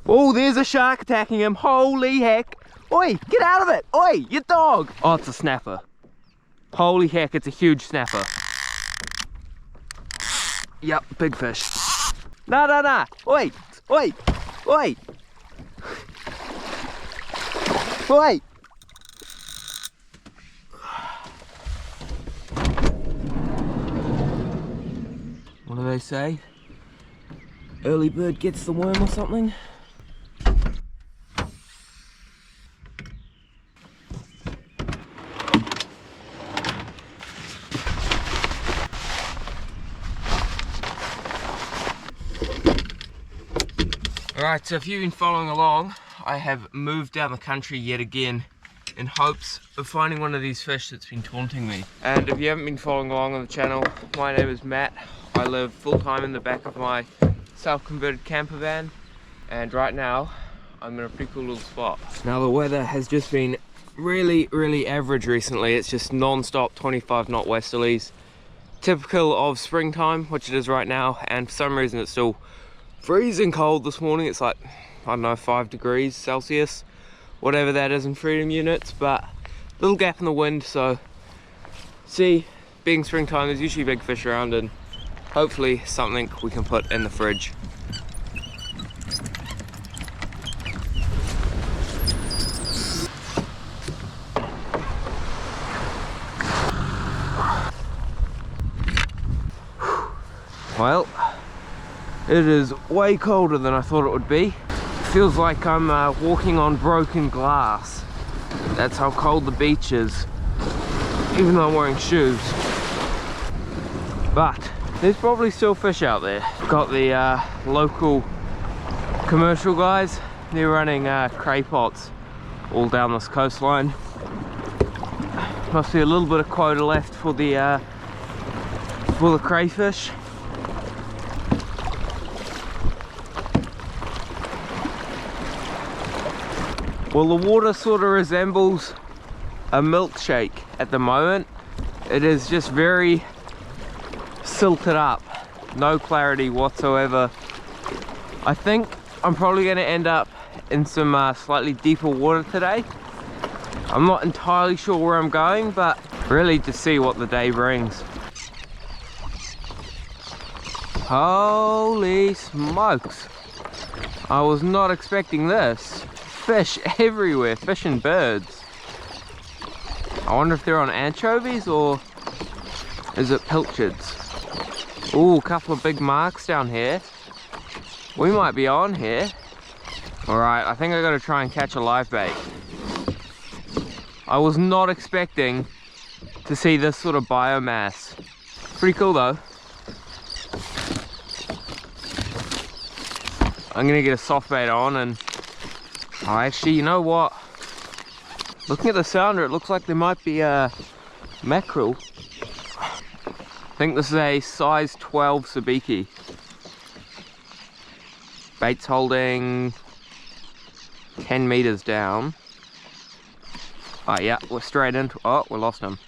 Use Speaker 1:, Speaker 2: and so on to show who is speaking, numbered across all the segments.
Speaker 1: Oh, there's a shark attacking him. Holy heck. Oi, get out of it. Oi, you dog. Oh, it's a snapper. Holy heck, it's a huge snapper. Yep, big fish. No, no, no. Oi, oi, oi. Oi. What do they say? Early bird gets the worm or something? Alright, so if you've been following along, I have moved down the country yet again in hopes of finding one of these fish that's been taunting me. And if you haven't been following along on the channel, my name is Matt. I live full-time in the back of my self-converted camper van, and right now I'm in a pretty cool little spot. Now the weather has just been really average recently. It's just non-stop 25 knot westerlies, typical of springtime, which it is right now, and for some reason it's still freezing cold this morning. It's like, I don't know, 5 degrees Celsius, whatever that is in freedom units, but little gap in the wind. So see, being springtime, there's usually big fish around, and hopefully something we can put in the fridge. Well, it is way colder than I thought it would be. It feels like I'm walking on broken glass. That's how cold the beach is, even though I'm wearing shoes. But there's probably still fish out there. Got the local commercial guys. They're running cray pots all down this coastline. Must be a little bit of quota left for the crayfish. Well, the water sort of resembles a milkshake at the moment. It is just very silted up, no clarity whatsoever. I think I'm probably going to end up in some slightly deeper water today. I'm not entirely sure where I'm going, but really to see what the day brings. Holy smokes, I was not expecting this. Fish everywhere, fish and birds. I wonder if they're on anchovies or is it pilchards? Ooh, a couple of big marks down here. We might be on here. Alright, I think I gotta try and catch a live bait. I was not expecting to see this sort of biomass. Pretty cool though. I'm gonna get a soft bait on, and oh, actually, you know what? Looking at the sounder, it looks like there might be a mackerel. I think this is a size 12 sabiki. Bait's holding 10 meters down. Oh yeah, we're straight into, oh, we lost him.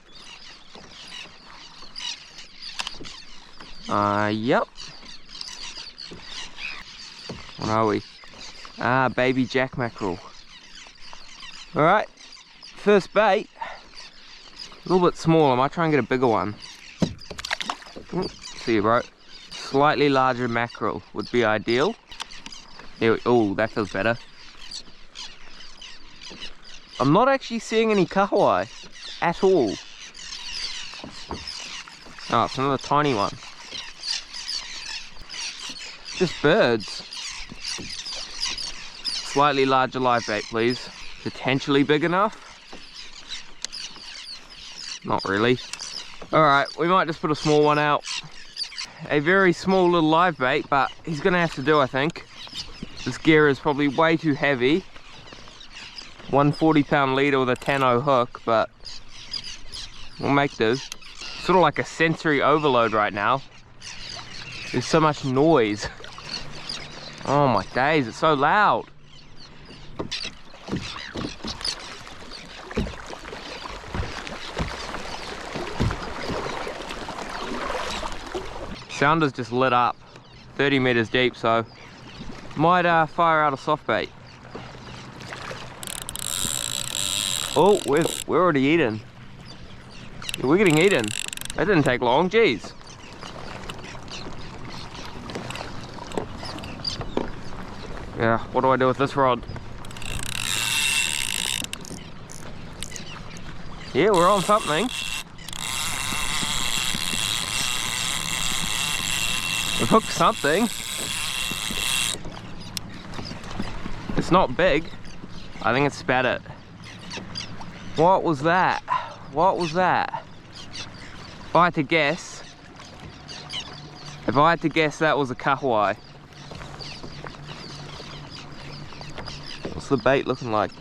Speaker 1: Yep. What are we? Ah, baby jack mackerel. Alright, first bait. A little bit small, I might try and get a bigger one. See you, bro. Slightly larger mackerel would be ideal. Oh, that feels better. I'm not actually seeing any kahawai at all. Oh, it's another tiny one. Just birds. Slightly larger live bait, please. Potentially big enough? Not really. Alright, we might just put a small one out. A very small little live bait, but he's gonna have to do, I think. This gear is probably way too heavy. 140-pound leader with a 10-0 hook, but we'll make do. Sort of like a sensory overload right now. There's so much noise. Oh my days, it's so loud. Sounder's just lit up, 30 meters deep, so Might fire out a soft bait. Oh, we're already eating. We're getting eaten. That didn't take long, geez. Yeah, what do I do with this rod? Yeah, we're on something. We've hooked something. It's not big. I think it spat it. What was that? What was that? If I had to guess, that was a kahawai. What's the bait looking like?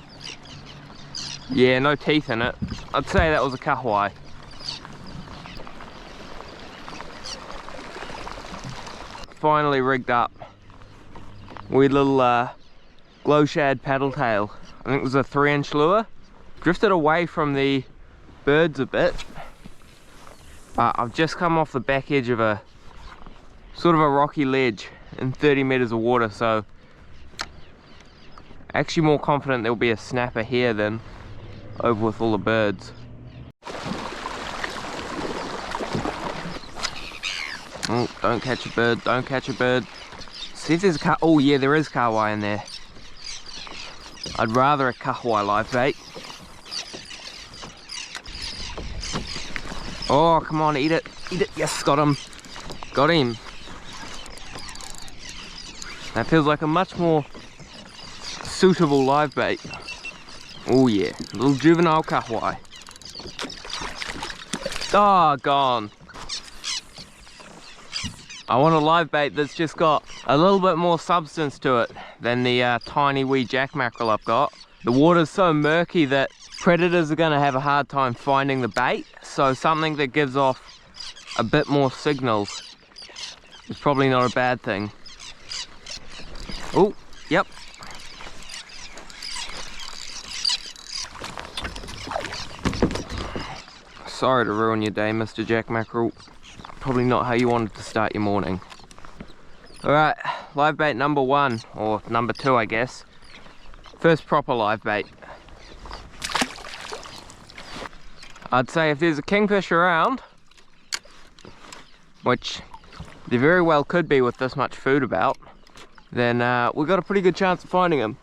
Speaker 1: Yeah, no teeth in it. I'd say that was a kahawai. Finally rigged up. Weird little glow shad paddle tail. I think it was a 3-inch lure. Drifted away from the birds a bit. I've just come off the back edge of a sort of a rocky ledge in 30 meters of water, so actually more confident there'll be a snapper here than over with all the birds. Oh, don't catch a bird, don't catch a bird. See if there's a kahawai. Oh yeah, there is kahawai in there. I'd rather a kahawai live bait. Oh, come on, eat it, eat it. Yes, got him, got him. That feels like a much more suitable live bait. Oh yeah, a little juvenile kahawai. Doggone. I want a live bait that's just got a little bit more substance to it than the tiny wee jack mackerel I've got. The water's so murky that predators are going to have a hard time finding the bait, so something that gives off a bit more signals is probably not a bad thing. Oh, yep. Sorry to ruin your day, Mr. Jack Mackerel. Probably not how you wanted to start your morning. Alright, live bait number 1, or number 2 I guess. First proper live bait. I'd say if there's a kingfish around, which there very well could be with this much food about, then we've got a pretty good chance of finding him.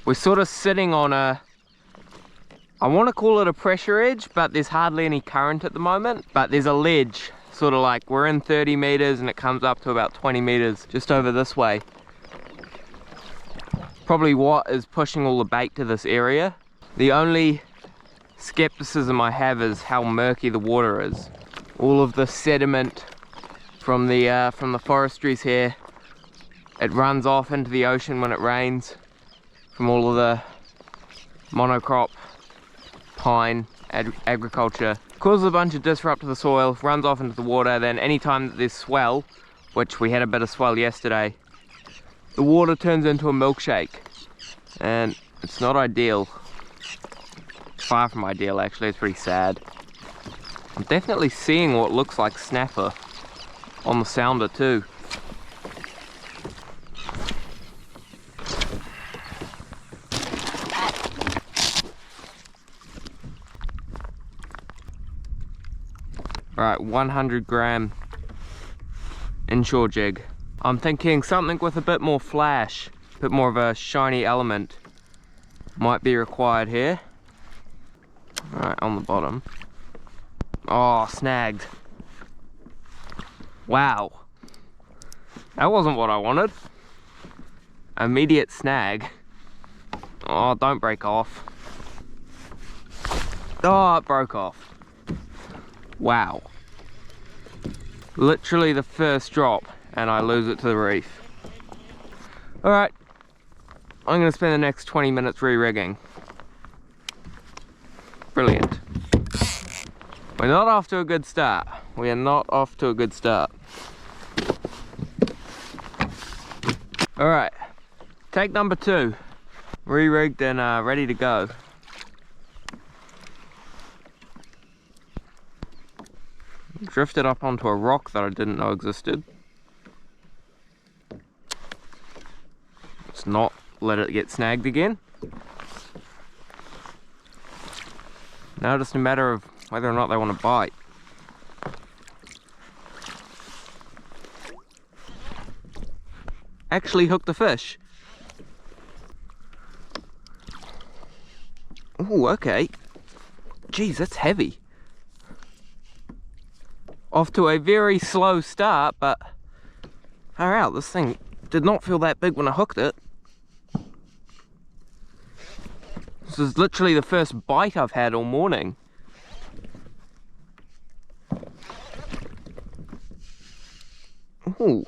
Speaker 1: We're sort of sitting on a, I want to call it a pressure edge, but there's hardly any current at the moment. But there's a ledge, sort of like we're in 30 meters and it comes up to about 20 meters just over this way. Probably what is pushing all the bait to this area. The only skepticism I have is how murky the water is. All of the sediment from the forestries here, it runs off into the ocean when it rains from all of the monocrop pine agriculture. Causes a bunch of disrupt to the soil, runs off into the water. Then anytime that there's swell, which we had a bit of swell yesterday, the water turns into a milkshake, and it's not ideal. Far from ideal actually, it's pretty sad. I'm definitely seeing what looks like snapper on the sounder too. Alright, 100 gram inshore jig. I'm thinking something with a bit more flash, a bit more of a shiny element might be required here. Alright, on the bottom. Oh, snagged. Wow. That wasn't what I wanted. Immediate snag. Oh, don't break off. Oh, it broke off. Wow. Literally the first drop and I lose it to the reef. Alright. I'm going to spend the next 20 minutes re-rigging. Brilliant. We're not off to a good start. We are not off to a good start. Alright. Take number 2. Re-rigged and ready to go. Drifted up onto a rock that I didn't know existed. just not let it get snagged again. Now just a matter of whether or not they want to bite. Actually hooked the fish. Oh, okay. Geez, that's heavy. Off to a very slow start, but far out, this thing did not feel that big when I hooked it. This is literally the first bite I've had all morning. Ooh.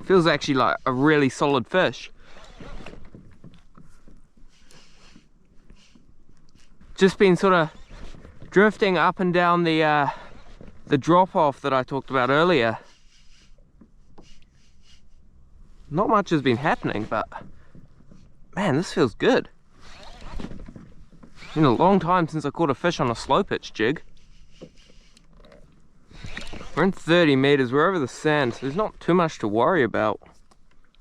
Speaker 1: Feels actually like a really solid fish. Just been sort of drifting up and down the drop-off that I talked about earlier. Not much has been happening, but man, this feels good. It's been a long time since I caught a fish on a slow pitch jig. We're in 30 meters, we're over the sand, so there's not too much to worry about.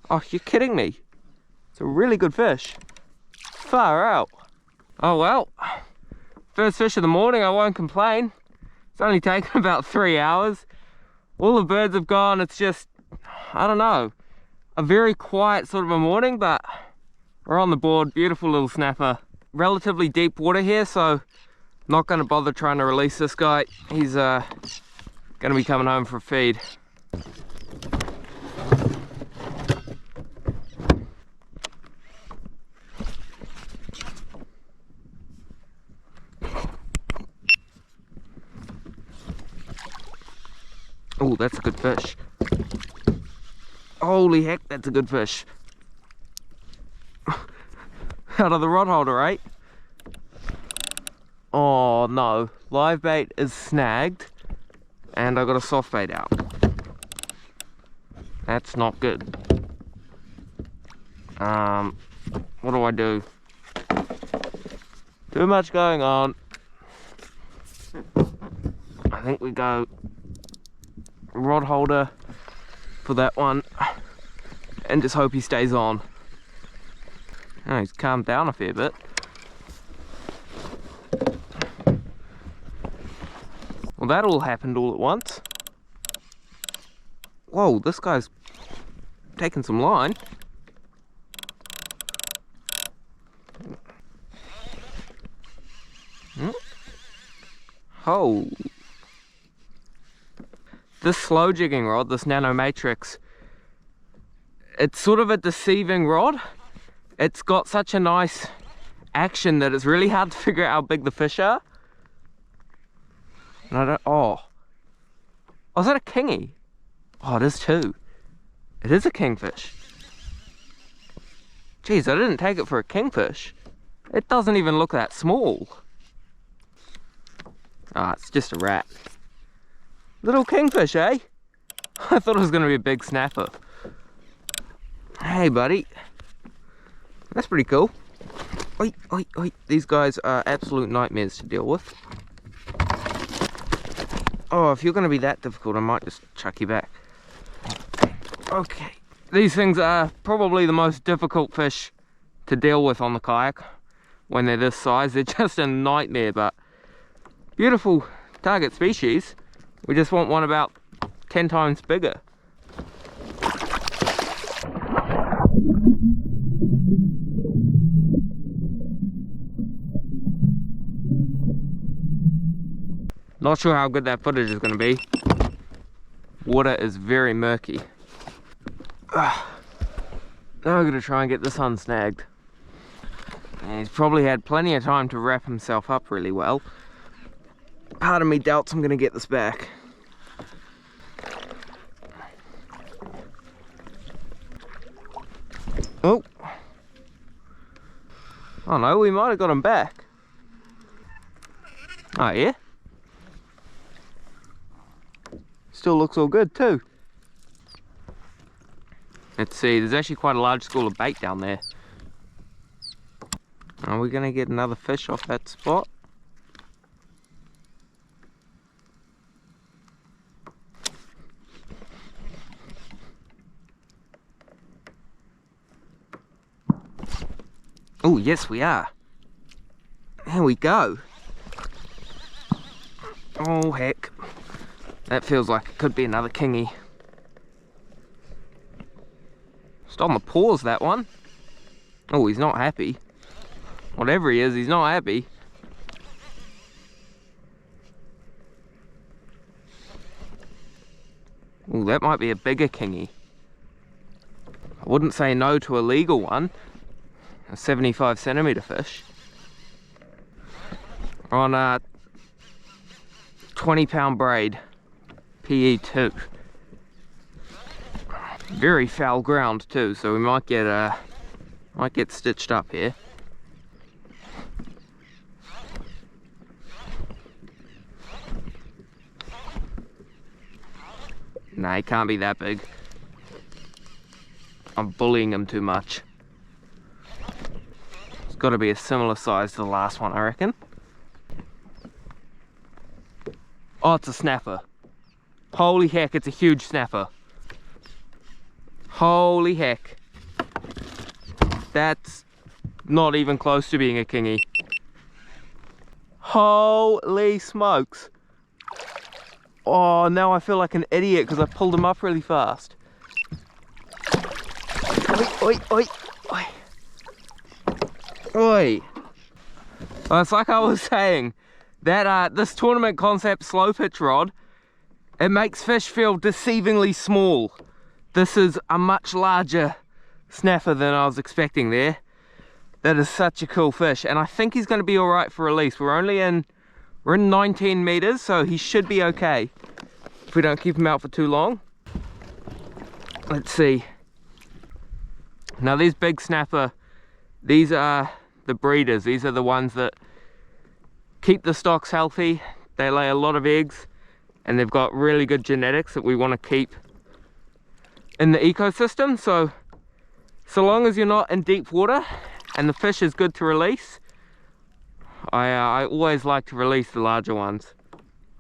Speaker 1: Oh, you're kidding me. It's a really good fish. Far out. Oh well, first fish of the morning, I won't complain. It's only taken about 3 hours. All the birds have gone, it's just, I don't know, a very quiet sort of a morning, but we're on the board. Beautiful little snapper. Relatively deep water here, so not going to bother trying to release this guy. He's going to be coming home for a feed. Oh, that's a good fish. Holy heck, that's a good fish. Out of the rod holder, right? Oh no, live bait is snagged and I got a soft bait out. That's not good. What do I do? Too much going on. I think we go rod holder for that one and just hope he stays on. Oh, he's calmed down a fair bit. Well, that all happened all at once. Whoa, this guy's taking some line. Oh. This slow jigging rod, this Nano Matrix, it's sort of a deceiving rod. It's got such a nice action that it's really hard to figure out how big the fish are. And I don't, oh, is that a kingy? Oh, it is too. It is a kingfish. Geez, I didn't take it for a kingfish. It doesn't even look that small. Ah, it's just a rat. Little kingfish, eh? I thought it was going to be a big snapper. Hey, buddy. That's pretty cool. Oi, oi, oi. These guys are absolute nightmares to deal with. Oh, if you're going to be that difficult, I might just chuck you back. Okay. These things are probably the most difficult fish to deal with on the kayak when they're this size. They're just a nightmare, but beautiful target species. We just want one about 10 times bigger. Not sure how good that footage is going to be. Water is very murky. Now I'm going to try and get this unsnagged. And he's probably had plenty of time to wrap himself up really well. Part of me doubts I'm going to get this back. Oh. Oh no, we might have got him back. Oh yeah? Still looks all good too. Let's see, there's actually quite a large school of bait down there. Are we going to get another fish off that spot? Oh, yes we are. Here we go. Oh heck. That feels like it could be another kingy. Just on the paws, that one. Oh, he's not happy. Whatever he is, he's not happy. Oh, that might be a bigger kingy. I wouldn't say no to a legal one. A 75 centimeter fish. On a 20-pound braid. PE2. Very foul ground too, so we might get stitched up here. Nah, he can't be that big. I'm bullying him too much. It's got to be a similar size to the last one, I reckon. Oh, it's a snapper. Holy heck, it's a huge snapper. Holy heck. That's not even close to being a kingy. Holy smokes. Oh, now I feel like an idiot because I pulled him up really fast. Oi, oi, oi, oi. Oi. Well, it's like I was saying, that this tournament concept slow pitch rod, it makes fish feel deceivingly small. This is a much larger snapper than I was expecting there. That is such a cool fish, and I think he's going to be all right for release. We're in 19 meters, so he should be okay if we don't keep him out for too long. Let's see. Now these big snapper, these are the breeders. These are the ones that keep the stocks healthy. They lay a lot of eggs, and they've got really good genetics that we want to keep in the ecosystem. So long as you're not in deep water and the fish is good to release, I always like to release the larger ones.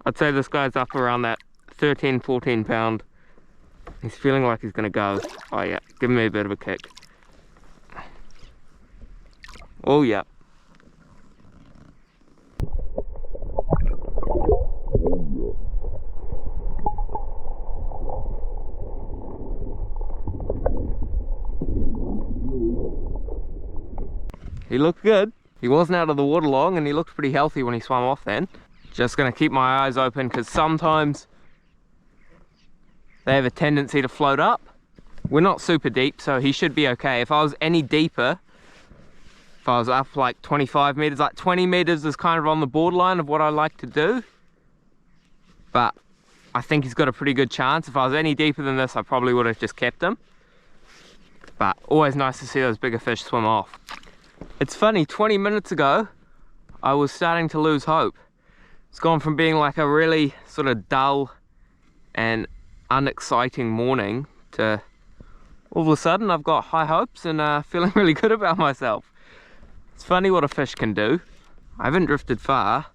Speaker 1: I'd say this guy's up around that 13, 14 pound. He's feeling like he's gonna go. Oh yeah, give me a bit of a kick. Oh yeah. He looked good. He wasn't out of the water long, and he looked pretty healthy when he swam off then. Just gonna keep my eyes open because sometimes they have a tendency to float up. We're not super deep, so he should be okay. If I was any deeper, if I was up like 25 meters, like 20 meters is kind of on the borderline of what I like to do. But I think he's got a pretty good chance. If I was any deeper than this, I probably would have just kept him. But always nice to see those bigger fish swim off. It's funny, 20 minutes ago, I was starting to lose hope. It's gone from being like a really sort of dull and unexciting morning to all of a sudden I've got high hopes and feeling really good about myself. It's funny what a fish can do. I haven't drifted far.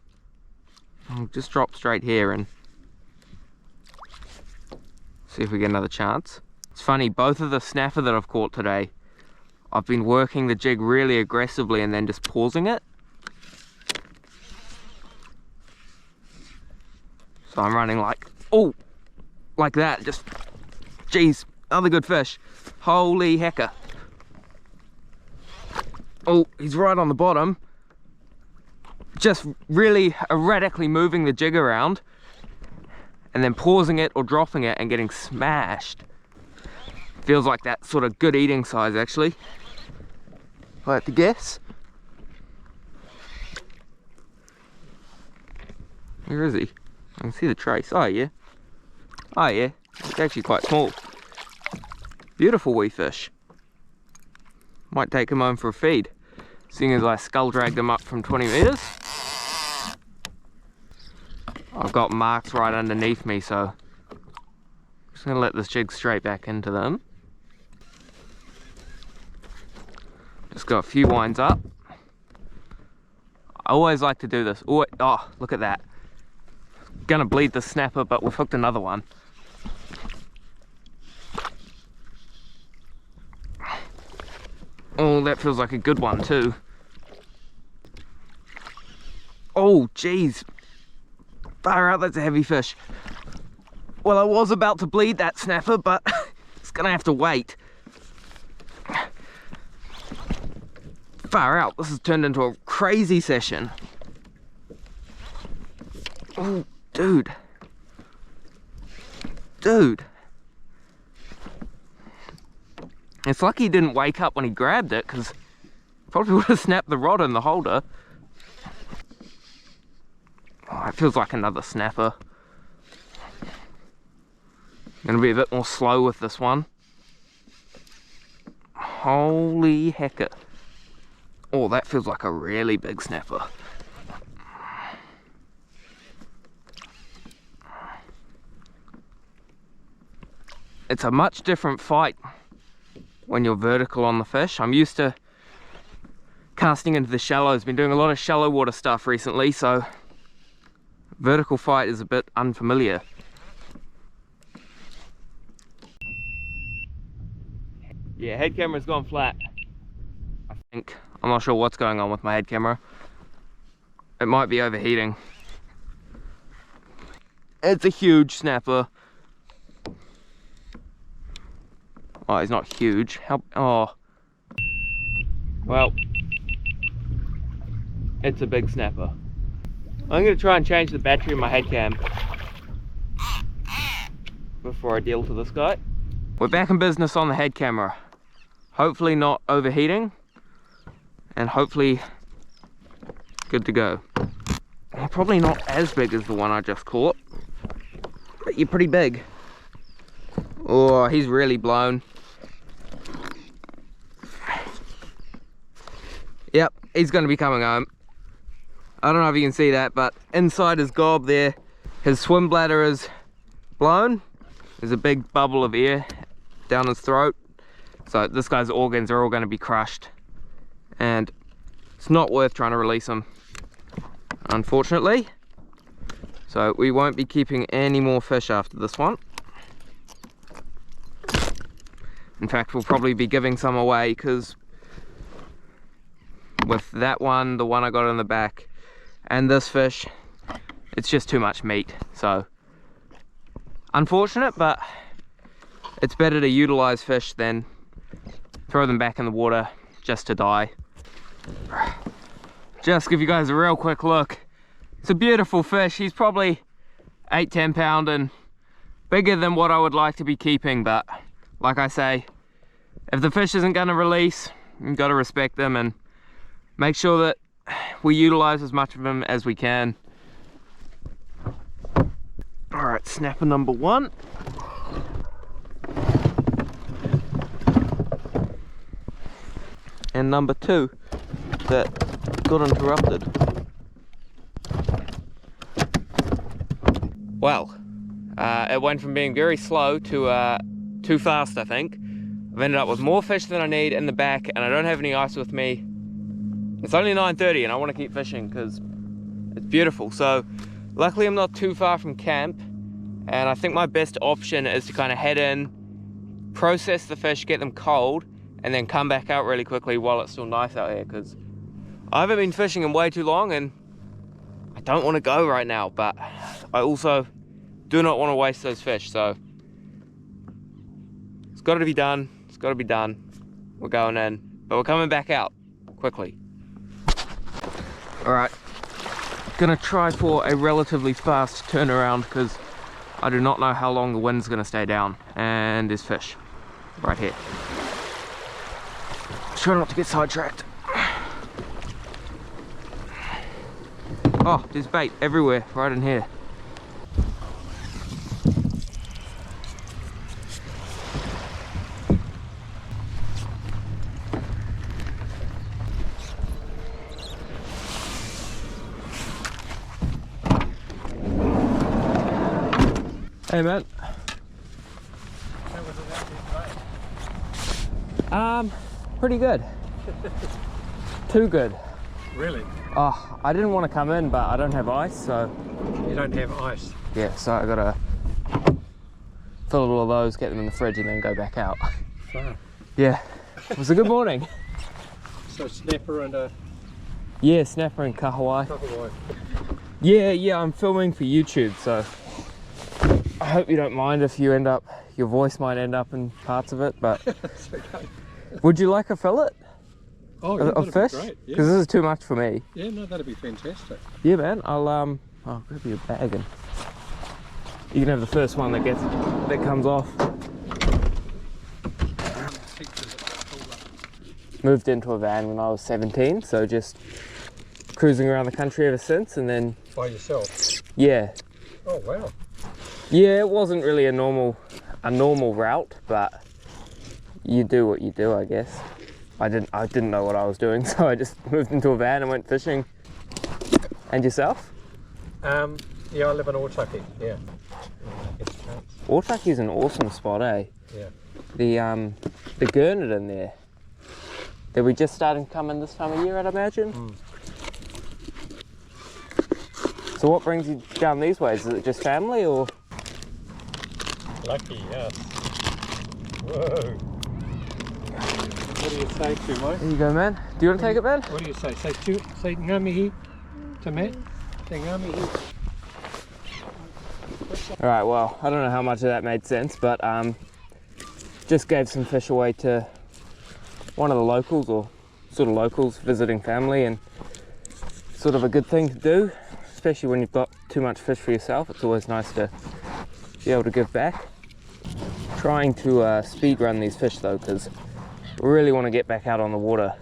Speaker 1: I'll just drop straight here and see if we get another chance. It's funny, both of the snapper that I've caught today, I've been working the jig really aggressively and then just pausing it. So I'm running like, oh, like that, just, geez, another good fish. Holy hecker. Oh, he's right on the bottom. Just really erratically moving the jig around and then pausing it or dropping it and getting smashed. Feels like that sort of good eating size actually. If I had to guess. Where is he? I can see the trace. Oh yeah. Oh yeah. It's actually quite small. Beautiful wee fish. Might take him home for a feed, seeing as I skull dragged him up from 20 meters. I've got marks right underneath me, so I'm just gonna let this jig straight back into them. Just got a few winds up. I always like to do this. Oh, look at that. Gonna bleed the snapper, but we've hooked another one. Oh, that feels like a good one too. Oh, jeez. Far out, that's a heavy fish. Well, I was about to bleed that snapper, but it's gonna have to wait. Far out, this has turned into a crazy session. Oh, dude. Dude. It's lucky he didn't wake up when he grabbed it, because probably would have snapped the rod in the holder. Oh, it feels like another snapper. Gonna be a bit more slow with this one. Holy hecker. Oh, that feels like a really big snapper. It's a much different fight when you're vertical on the fish. I'm used to casting into the shallows, been doing a lot of shallow water stuff recently, so vertical fight is a bit unfamiliar. Yeah, head camera's gone flat, I think. I'm not sure what's going on with my head camera. It might be overheating. It's a huge snapper. Oh, he's not huge. Oh. Well, it's a big snapper. I'm going to try and change the battery in my head cam before I deal to this guy. We're back in business on the head camera. Hopefully not overheating, and hopefully good to go. Probably not as big as the one I just caught, but you're pretty big. Oh, he's really blown. Yep, he's going to be coming home. I don't know if you can see that, but inside his gob there, his swim bladder is blown. There's a big bubble of air down his throat. So this guy's organs are all going to be crushed. And it's not worth trying to release him, unfortunately. So we won't be keeping any more fish after this one. In fact, we'll probably be giving some away, because with that one, the one I got in the back, and this fish, it's just too much meat. So unfortunate, but it's better to utilize fish than throw them back in the water just to die. Just give you guys a real quick look. It's a beautiful fish. He's probably 8-10 pound and bigger than what I would like to be keeping, but like I say, if the fish isn't going to release, you've got to respect them and make sure that we utilize as much of them as we can. All right, snapper number one. And number two that got interrupted. Well, it went from being very slow to too fast, I think. I've ended up with more fish than I need in the back, and I don't have any ice with me. It's only 9:30 and I want to keep fishing because it's beautiful. So luckily I'm not too far from camp, and I think my best option is to kind of head in, process the fish, get them cold, and then come back out really quickly while it's still nice out here, because I haven't been fishing in way too long and I don't want to go right now, but I also do not want to waste those fish. So it's got to be done. It's got to be done. We're going in, but we're coming back out quickly. All right, gonna try for a relatively fast turnaround because I do not know how long the wind's gonna stay down. And there's fish right here. Try not to get sidetracked. Oh, there's bait everywhere, right in here. Hey man. Pretty good. Too good.
Speaker 2: Really?
Speaker 1: Oh, I didn't want to come in, but I don't have ice, so...
Speaker 2: You don't have ice?
Speaker 1: Yeah, so I gotta fill all of those, get them in the fridge, and then go back out.
Speaker 2: Fun.
Speaker 1: Yeah, it was a good morning.
Speaker 2: So snapper and a
Speaker 1: Yeah, snapper and kahawai.
Speaker 2: kahawai.
Speaker 1: Yeah, I'm filming for YouTube, so I hope you don't mind if you end up, your voice might end up in parts of it, but
Speaker 2: It's okay.
Speaker 1: would you like a fillet
Speaker 2: Oh, yeah,
Speaker 1: of
Speaker 2: that'd
Speaker 1: fish?
Speaker 2: be great.
Speaker 1: Because
Speaker 2: Yeah.
Speaker 1: this is too much for me.
Speaker 2: Yeah, no, that'd be fantastic.
Speaker 1: Yeah, man, I'll grab you a bag and you can have the first one that comes off. Moved into a van when I was 17, so just cruising around the country ever since, and then
Speaker 2: By yourself?
Speaker 1: yeah.
Speaker 2: Oh, wow.
Speaker 1: Yeah, it wasn't really a normal route, but you do what you do, I guess. I didn't know what I was doing, so I just moved into a van and went fishing. And yourself?
Speaker 2: Yeah, I live in Otaki, yeah.
Speaker 1: Otaki's an awesome spot, eh?
Speaker 2: Yeah.
Speaker 1: The gurnard in there. They'll be just starting to come in this time of year, I'd imagine. So what brings you down these ways? Is it just family or?
Speaker 2: Lucky, yes. Whoa. What do you say to mate?
Speaker 1: There you go, man. Do you want to take it, man?
Speaker 2: What do you say? Say ngā mihi to Matt? Say ngā mihi.
Speaker 1: Alright, well, I don't know how much of that made sense, but just gave some fish away to one of the locals, or sort of locals visiting family, and sort of a good thing to do, especially when you've got too much fish for yourself. It's always nice to be able to give back. Trying to speed run these fish though, because we really want to get back out on the water.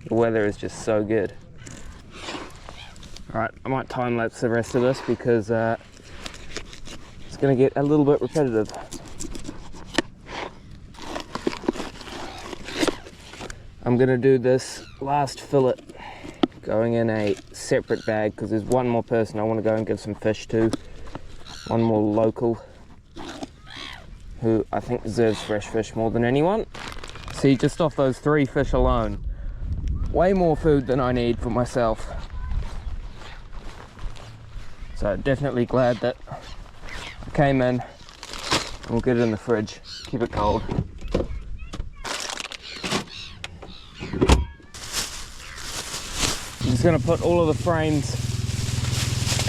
Speaker 1: The weather is just so good. Alright, I might time lapse the rest of this because it's going to get a little bit repetitive. I'm going to do this last fillet going in a separate bag because there's one more person I want to go and give some fish to. One more local who I think deserves fresh fish more than anyone. See, just off those 3 fish alone, way more food than I need for myself. So definitely glad that I came in. We'll get it in the fridge, keep it cold. I'm just going to put all of the frames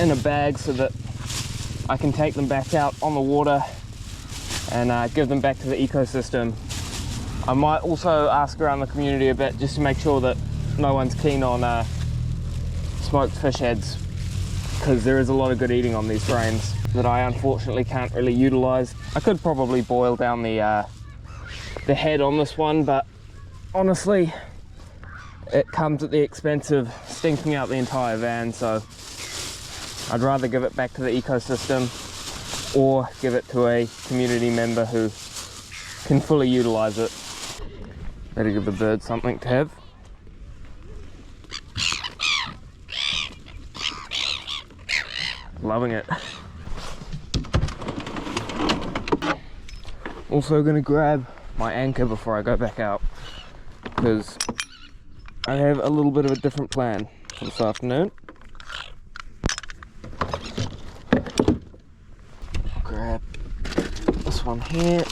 Speaker 1: in a bag so that I can take them back out on the water and give them back to the ecosystem. I might also ask around the community a bit just to make sure that no one's keen on smoked fish heads, because there is a lot of good eating on these frames that I unfortunately can't really utilize. I could probably boil down the head on this one, but honestly it comes at the expense of stinking out the entire van, so I'd rather give it back to the ecosystem or give it to a community member who can fully utilize it. Better give the bird something to have. Loving it. Also going to grab my anchor before I go back out, because I have a little bit of a different plan for this afternoon. Grab this one here.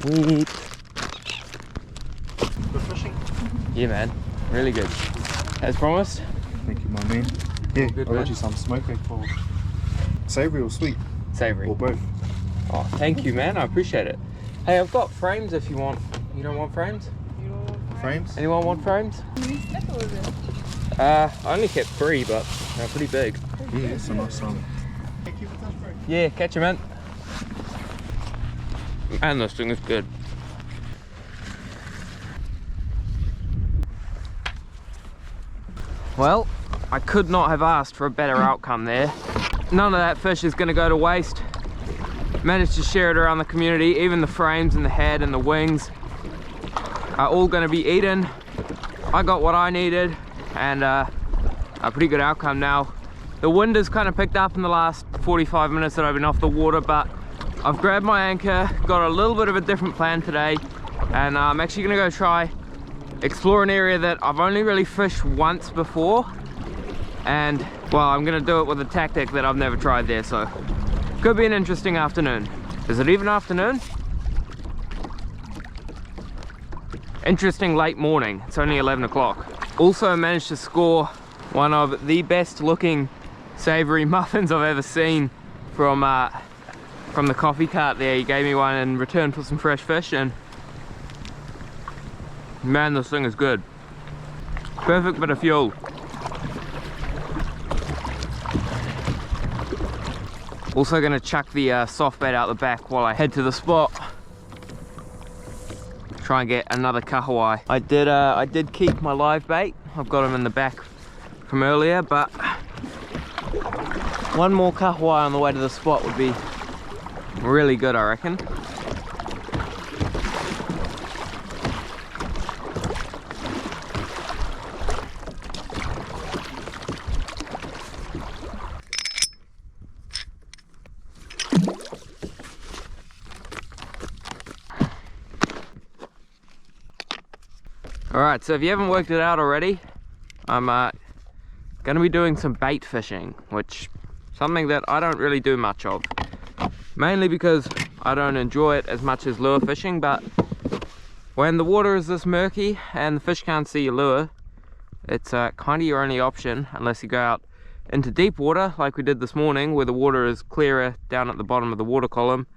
Speaker 1: Sweet.
Speaker 3: Good fishing?
Speaker 1: Yeah, man. Really good. As promised.
Speaker 3: Thank you, my man. Yeah,
Speaker 1: Good,
Speaker 3: I
Speaker 1: man.
Speaker 3: got you some smoking for savoury or sweet,
Speaker 1: Savory.
Speaker 3: or both.
Speaker 1: Oh, thank you, man. I appreciate it. Hey, I've got frames if you want. You don't want frames?
Speaker 3: Frames?
Speaker 1: Anyone want frames? I only kept 3, but they're pretty big.
Speaker 3: Yeah, that's a nice one.
Speaker 1: Yeah, catch 'em, man. And this thing is good. Well, I could not have asked for a better outcome there. None of that fish is going to go to waste. Managed to share it around the community. Even the frames and the head and the wings are all going to be eaten. I got what I needed, and a pretty good outcome now. The wind has kind of picked up in the last 45 minutes that I've been off the water, but I've grabbed my anchor, got a little bit of a different plan today, and I'm actually going to go try explore an area that I've only really fished once before, and well, I'm going to do it with a tactic that I've never tried there, so could be an interesting afternoon. Is it even afternoon? Interesting late morning, it's only 11 o'clock. Also managed to score one of the best looking savoury muffins I've ever seen from the coffee cart there. He gave me one in return for some fresh fish, and man, this thing is good. Perfect bit of fuel. Also gonna chuck the soft bait out the back while I head to the spot. Try and get another kahawai. I did keep my live bait. I've got them in the back from earlier, but one more kahawai on the way to the spot would be really good, I reckon. Alright, so if you haven't worked it out already, I'm going to be doing some bait fishing, which something that I don't really do much of. Mainly because I don't enjoy it as much as lure fishing, but when the water is this murky and the fish can't see your lure, it's kind of your only option, unless you go out into deep water like we did this morning, where the water is clearer down at the bottom of the water column,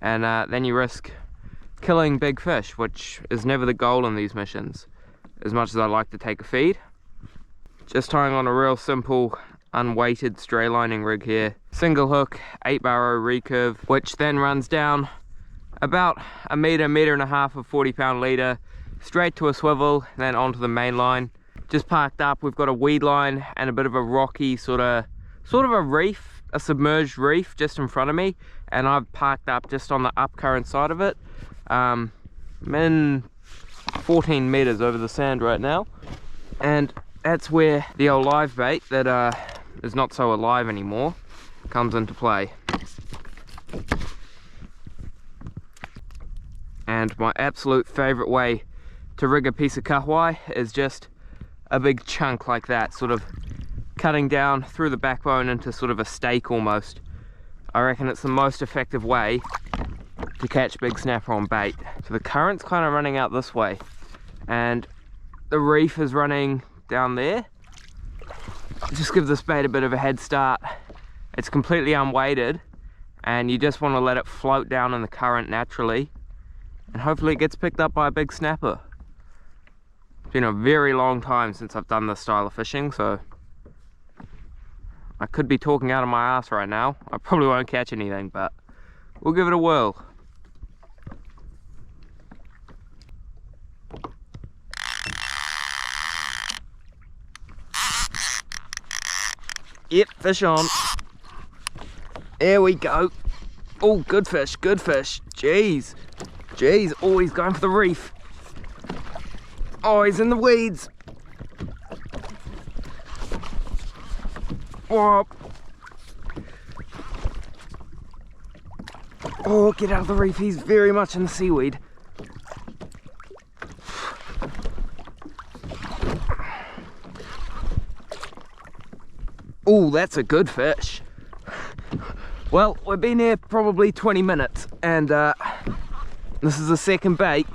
Speaker 1: and then you risk killing big fish, which is never the goal in these missions, as much as I like to take a feed. Just tying on a real simple unweighted stray lining rig here, single hook 8-barrow recurve, which then runs down about a meter and a half of 40-pound leader straight to a swivel, then onto the main line. Just parked up, we've got a weed line and a bit of a rocky sort of a reef, a submerged reef just in front of me, and I've parked up just on the upcurrent side of it. I'm in 14 meters over the sand right now, and that's where the old live bait that is not so alive anymore comes into play. And my absolute favorite way to rig a piece of kahawai is just a big chunk like that, sort of cutting down through the backbone into sort of a steak almost. I reckon it's the most effective way to catch big snapper on bait. So the current's kind of running out this way, and the reef is running down there. Just give this bait a bit of a head start. It's completely unweighted, and you just want to let it float down in the current naturally, and hopefully it gets picked up by a big snapper. It's been a very long time since I've done this style of fishing, so I could be talking out of my ass right now. I probably won't catch anything, but we'll give it a whirl. Yep, fish on. There we go. Oh, good fish, good fish. Jeez. Jeez, oh, he's going for the reef. Oh, he's in the weeds. Whoa. Oh, get out of the reef. He's very much in the seaweed. Oh, that's a good fish. Well, we've been here probably 20 minutes, and this is the second bait.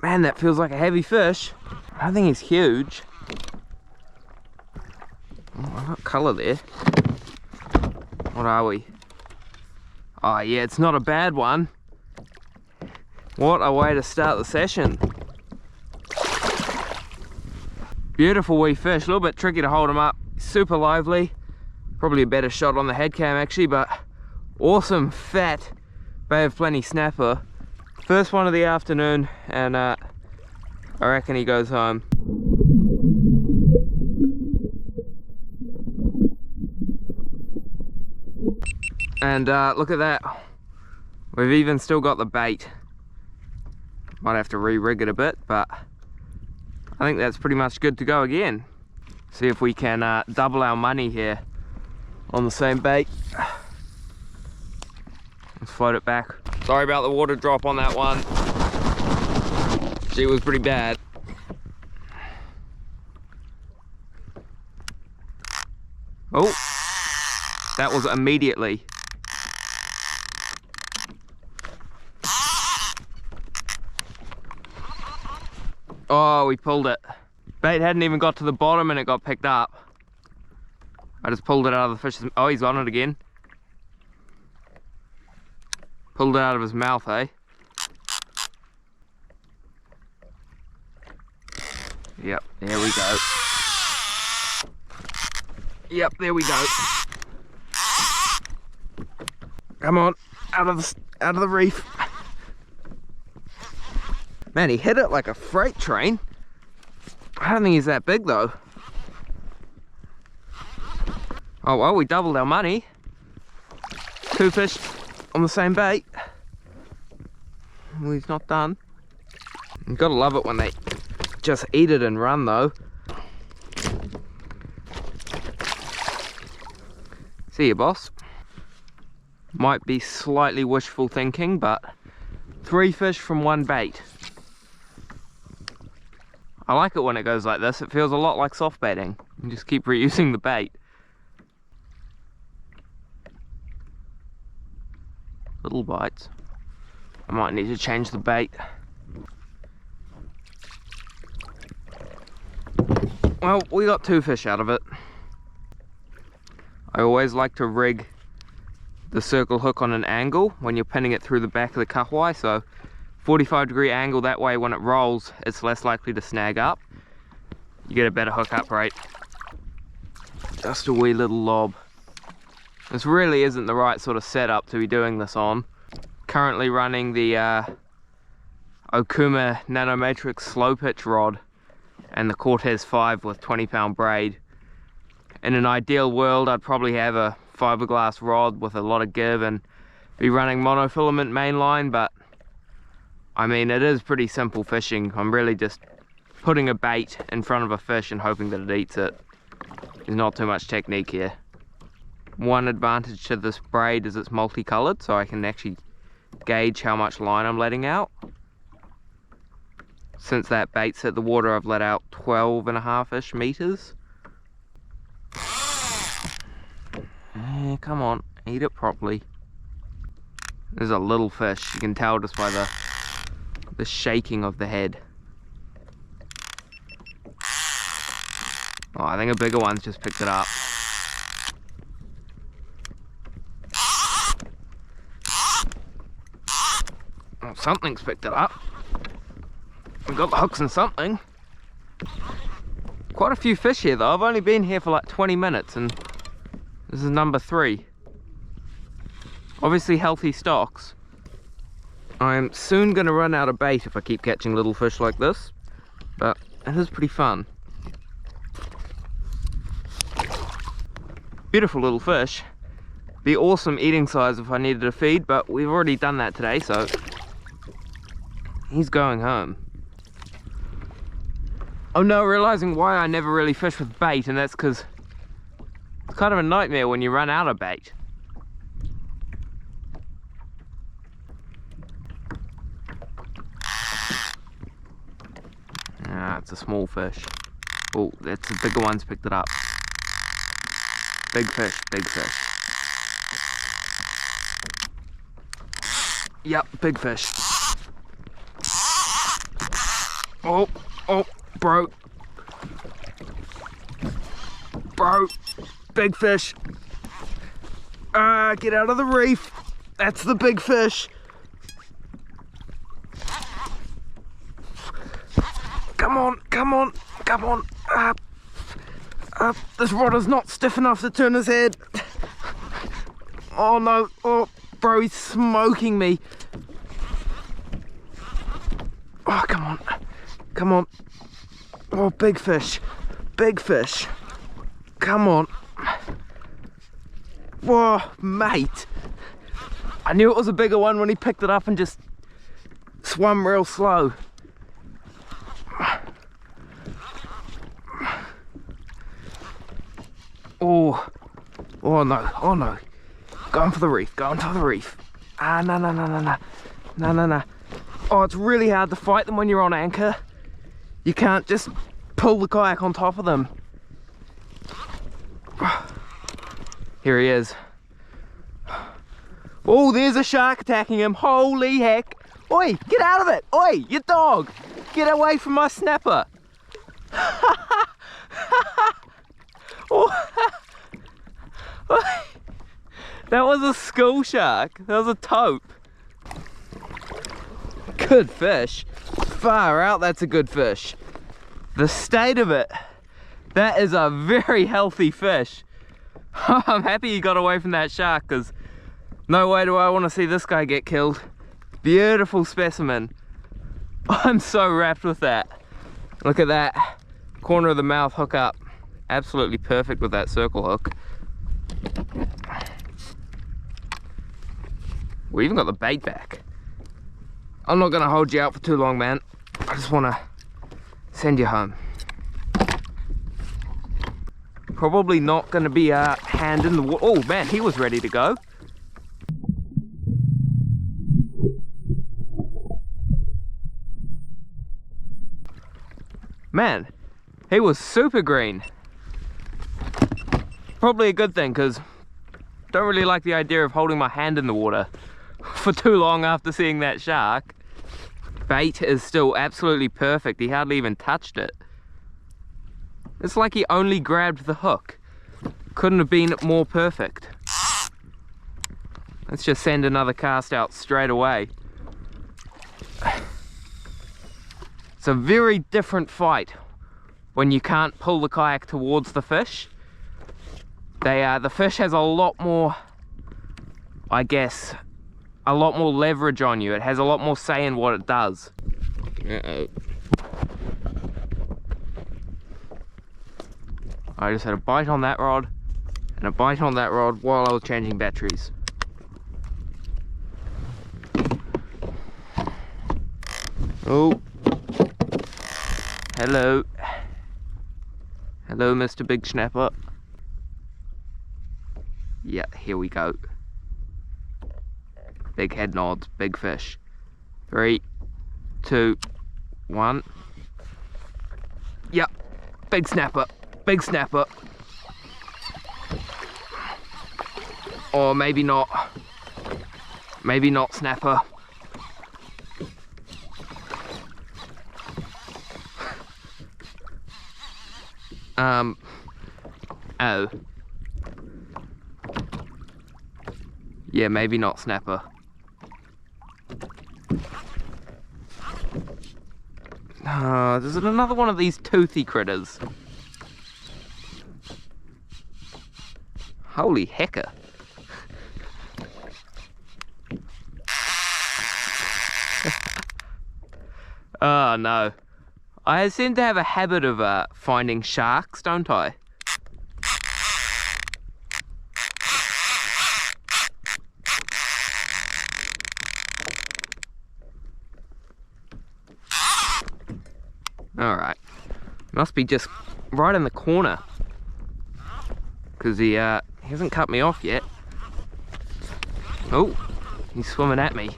Speaker 1: Man, that feels like a heavy fish. I don't think he's huge. Oh, I've got colour there. What are we? Oh yeah, it's not a bad one. What a way to start the session. Beautiful wee fish, a little bit tricky to hold him up. Super lively. Probably a better shot on the head cam actually, but awesome fat Bay of Plenty snapper. First one of the afternoon, and I reckon he goes home. And look at that. We've even still got the bait. Might have to re-rig it a bit, but I think that's pretty much good to go again. See if we can double our money here on the same bait. Let's float it back. Sorry about the water drop on that one. She was pretty bad. Oh, that was immediately. Oh, we pulled it. Bait hadn't even got to the bottom and it got picked up. I just pulled it out of the fish's... Oh, he's on it again. Pulled it out of his mouth, eh? Yep, there we go. Yep, there we go. Come on, out of the reef. Man, he hit it like a freight train. I don't think he's that big though. Oh well, we doubled our money. 2 fish on the same bait. Well, he's not done. You gotta love it when they just eat it and run though. See you, boss. Might be slightly wishful thinking, but 3 fish from 1 bait. I like it when it goes like this. It feels a lot like soft baiting. You just keep reusing the bait. Little bites. I might need to change the bait. Well, we got 2 fish out of it. I always like to rig the circle hook on an angle when you're pinning it through the back of the kahawai, so 45-degree angle, that way when it rolls it's less likely to snag up. You get a better hook up rate. Just a wee little lob. This really isn't the right sort of setup to be doing this on. Currently running the Okuma Nanomatrix slow pitch rod and the Cortez 5 with 20-pound braid. In an ideal world I'd probably have a fiberglass rod with a lot of give and be running monofilament mainline, but I mean, it is pretty simple fishing. I'm really just putting a bait in front of a fish and hoping that it eats it. There's not too much technique here. One advantage to this braid is it's multicolored, so I can actually gauge how much line I'm letting out. Since that bait's hit the water, I've let out 12.5-ish meters. Come on, eat it properly. There's a little fish. You can tell just by the shaking of the head. Oh, I think a bigger one's just picked it up. Oh, something's picked it up. We've got the hooks and something. Quite a few fish here though. I've only been here for like 20 minutes and this is number 3. Obviously healthy stocks. I'm soon going to run out of bait if I keep catching little fish like this, but it is pretty fun. Beautiful little fish. Be awesome eating size if I needed a feed, but we've already done that today, so he's going home. I'm now realizing why I never really fish with bait, and that's because it's kind of a nightmare when you run out of bait. Ah, it's a small fish. Oh, that's the bigger one's picked it up. Big fish, big fish. Yep, big fish. Oh, bro. Bro, big fish. Get out of the reef. That's the big fish. Come on, come on, come on. This rod is not stiff enough to turn his head. Oh no, oh, bro, he's smoking me. Oh, come on, come on. Oh, big fish, big fish. Come on. Whoa, mate. I knew it was a bigger one when he picked it up and just swam real slow. Oh no, oh no. Going for the reef, going to the reef. Ah, no. No. Oh, it's really hard to fight them when you're on anchor. You can't just pull the kayak on top of them. Here he is. Oh, there's a shark attacking him. Holy heck. Oi, get out of it. Oi, you dog. Get away from my snapper! That was a school shark. That was a taupe. Good fish. Far out, that's a good fish. The state of it. That is a very healthy fish. I'm happy he got away from that shark, because no way do I want to see this guy get killed. Beautiful specimen. I'm so wrapped with that. Look at that. Corner of the mouth hook up. Absolutely perfect with that circle hook. We even got the bait back. I'm not gonna hold you out for too long, man. I just wanna send you home. Probably not gonna be a hand in the water. Oh man, he was ready to go. Man, he was super green. Probably a good thing, because don't really like the idea of holding my hand in the water for too long after seeing that shark. Bait is still absolutely perfect. He hardly even touched it. It's like he only grabbed the hook. Couldn't have been more perfect. Let's just send another cast out straight away. It's a very different fight when you can't pull the kayak towards the fish. The fish has a lot more, I guess, a lot more leverage on you. It has a lot more say in what it does. Uh-oh. I just had a bite on that rod and a bite on that rod while I was changing batteries. Oh. Hello. Hello, Mr. Big Snapper. Yeah, here we go. Big head nods, big fish. 3, 2, 1. Yep, big snapper, big snapper. Or maybe not. Maybe not snapper. Oh. Yeah, maybe not snapper. There's another one of these toothy critters. Holy hecker. Oh no. I seem to have a habit of finding sharks, don't I? Alright. Must be just right in the corner. Because he hasn't cut me off yet. Oh, he's swimming at me.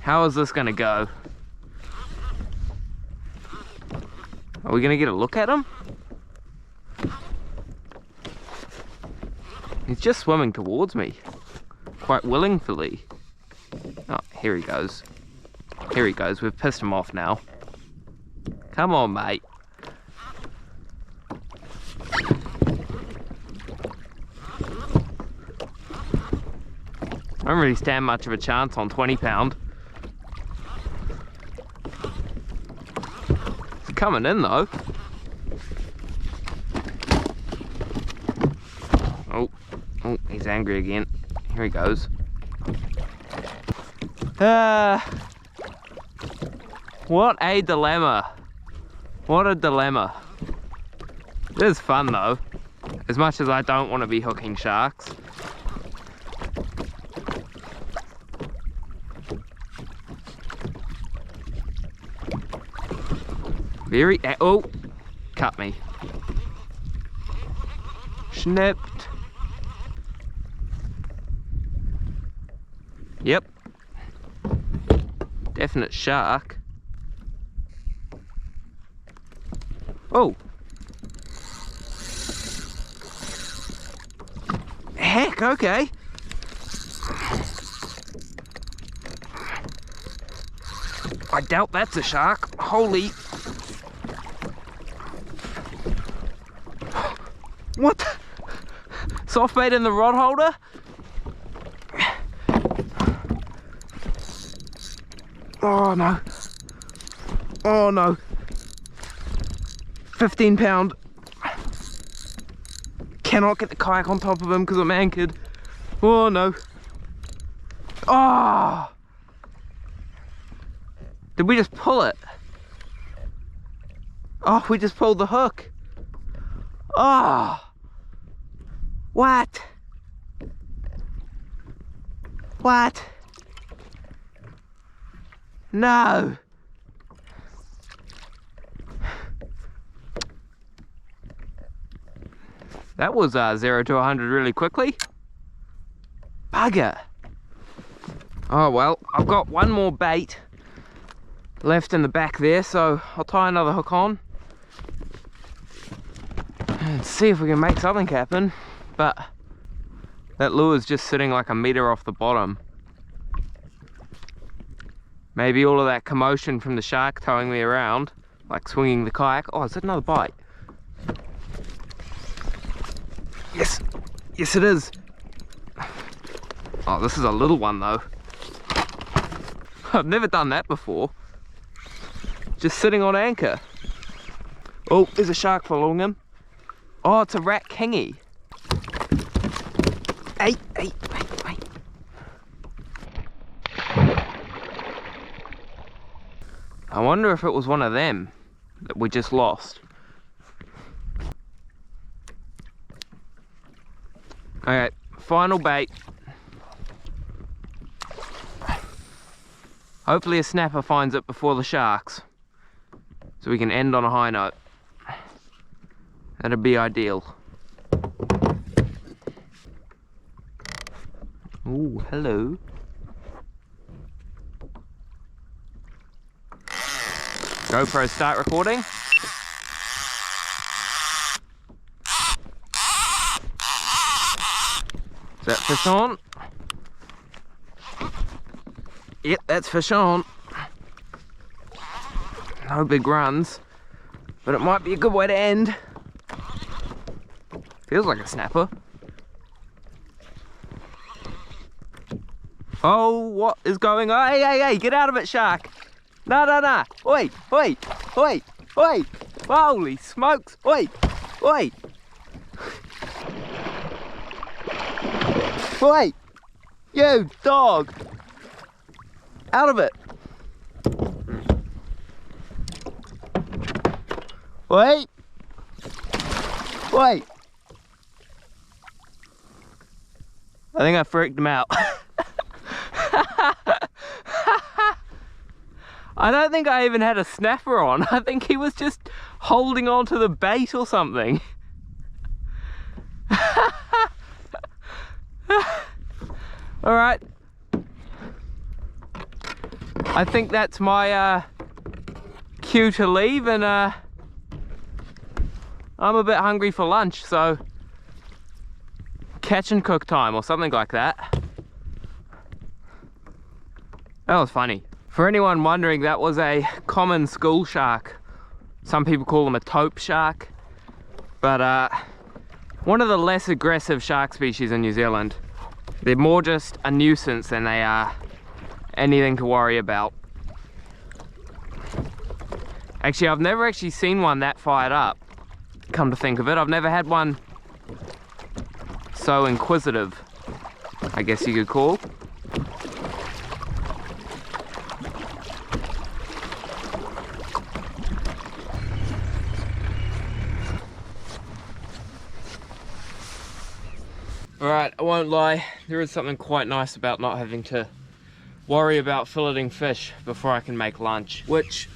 Speaker 1: How is this gonna go? Are we gonna get a look at him? He's just swimming towards me. Quite willingly. Oh, here he goes. Here he goes. We've pissed him off now. Come on, mate. I don't really stand much of a chance on 20 pound. It's coming in though. Oh, he's angry again. Here he goes. What a dilemma. What a dilemma. It is fun though. As much as I don't want to be hooking sharks. Oh, cut me. Snipped. Yep. Definite shark. Oh. Heck, okay. I doubt that's a shark. Holy. What? Soft bait in the rod holder? Oh no. Oh no. 15-pound. Cannot get the kayak on top of him because I'm anchored. Oh no. Oh! Did we just pull it? Oh, we just pulled the hook. Oh! What? What? No! That was 0 to 100 really quickly. Bugger! Oh well, I've got one more bait left in the back there, so I'll tie another hook on and see if we can make something happen. But that lure's just sitting like a meter off the bottom. Maybe all of that commotion from the shark towing me around, like swinging the kayak. Oh, is that another bite? Yes, yes it is. Oh, this is a little one though. I've never done that before. Just sitting on anchor. Oh, there's a shark following him. Oh, it's a rat kingy. Hey, hey, wait, wait. I wonder if it was one of them that we just lost. Okay, final bait. Hopefully a snapper finds it before the sharks, so we can end on a high note. That'd be ideal. Ooh, hello. GoPro start recording. Is that fish on? Yep, that's fish on. No big runs, but it might be a good way to end. Feels like a snapper. Oh, what is going on? Hey, hey, hey, get out of it, shark. No, no, no. Oi, oi, oi, oi. Holy smokes. Oi, oi. Oi, you dog. Out of it. Wait. Wait. I think I freaked him out. I don't think I even had a snapper on. I think he was just holding on to the bait or something. All right. I think that's my cue to leave, and I'm a bit hungry for lunch, so catch and cook time or something like that. That was funny. For anyone wondering, that was a common school shark. Some people call them a taupe shark, but one of the less aggressive shark species in New Zealand. They're more just a nuisance than they are anything to worry about. Actually, I've never actually seen one that fired up, come to think of it. I've never had one so inquisitive, I guess you could call. Alright, I won't lie, there is something quite nice about not having to worry about filleting fish before I can make lunch, which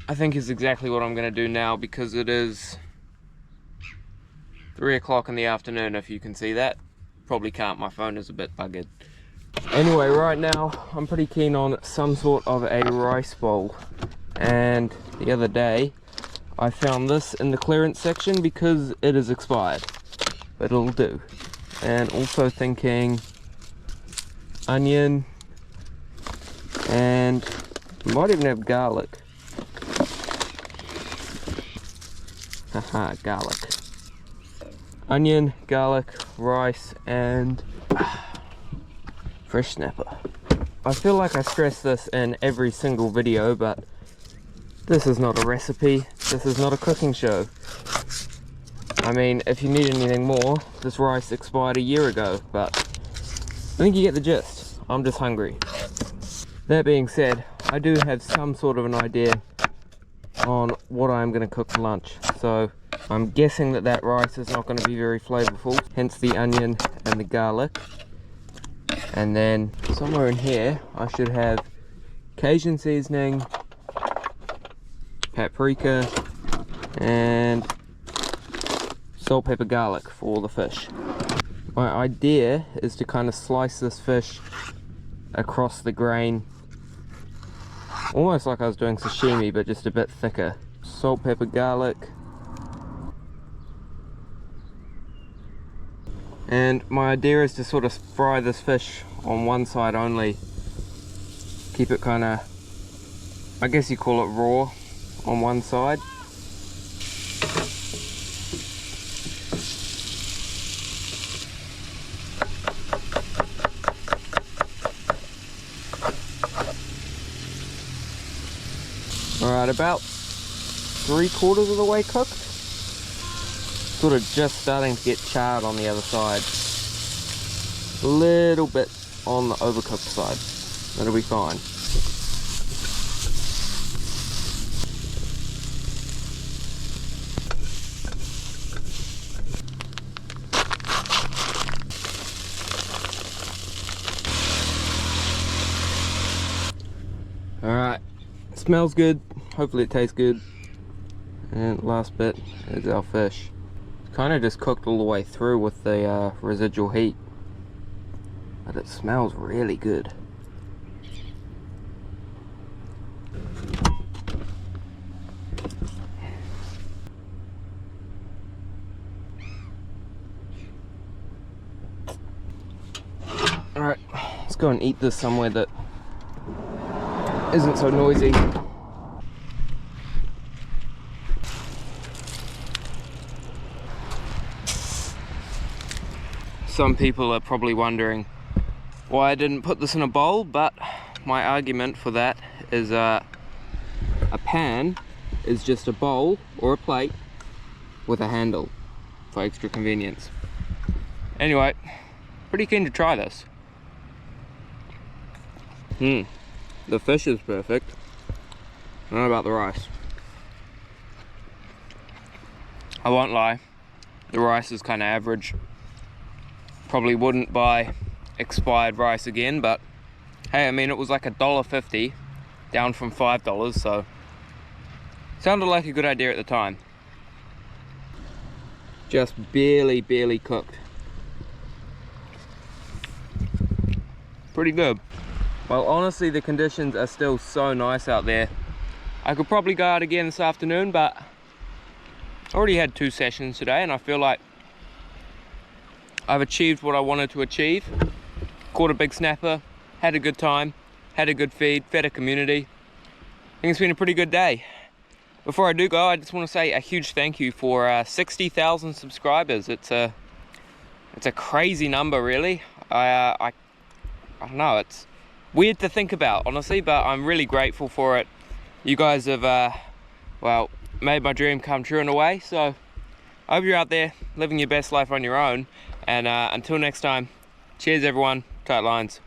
Speaker 1: I think is exactly what I'm going to do now, because it is 3 o'clock in the afternoon, if you can see that. Probably can't, my phone is a bit buggered. Anyway, right now I'm pretty keen on some sort of a rice bowl, and the other day I found this in the clearance section because it is expired, but it'll do. And also thinking onion and Might even have garlic. Haha, garlic. Onion, garlic, rice, and fresh snapper. I feel like I stress this in every single video, but this is not a recipe. This is not a cooking show. I mean, if you need anything more, this rice expired a year ago, but I think you get the gist. I'm just hungry. That being said, I do have some sort of an idea on what I'm going to cook for lunch. So I'm guessing that that rice is not going to be very flavorful, hence the onion and the garlic. And then somewhere in here I should have Cajun seasoning, paprika, and salt, pepper, garlic for all the fish. My idea is to kind of slice this fish across the grain, almost like I was doing sashimi, but just a bit thicker. Salt, pepper, garlic. And my idea is to sort of fry this fish on one side only. Keep it kind of, I guess you call it raw on one side. Alright, about 3/4 of the way cooked. Sort of just starting to get charred on the other side. A little bit on the overcooked side. That'll be fine. Alright, smells good. Hopefully it tastes good. And last bit is our fish. Kind of just cooked all the way through with the residual heat, but it smells really good. Alright, let's go and eat this somewhere that isn't so noisy. Some people are probably wondering why I didn't put this in a bowl, but my argument for that is a pan is just a bowl or a plate with a handle for extra convenience. Anyway, pretty keen to try this. The fish is perfect. I don't know about the rice. I won't lie, the rice is kind of average. Probably wouldn't buy expired rice again, but hey, I mean, it was like $1.50 down from $5, so sounded like a good idea at the time. Just barely cooked. Pretty good. Well, honestly, the conditions are still so nice out there. I could probably go out again this afternoon, but I already had 2 sessions today and I feel like I've achieved what I wanted to achieve. Caught a big snapper, had a good time, had a good feed, fed a community. I think it's been a pretty good day. Before I do go, I just want to say a huge thank you for 60,000 subscribers. It's a crazy number, really. I don't know, it's weird to think about, honestly, but I'm really grateful for it. You guys have, well, made my dream come true in a way, so I hope you're out there living your best life on your own. And until next time, cheers everyone, tight lines.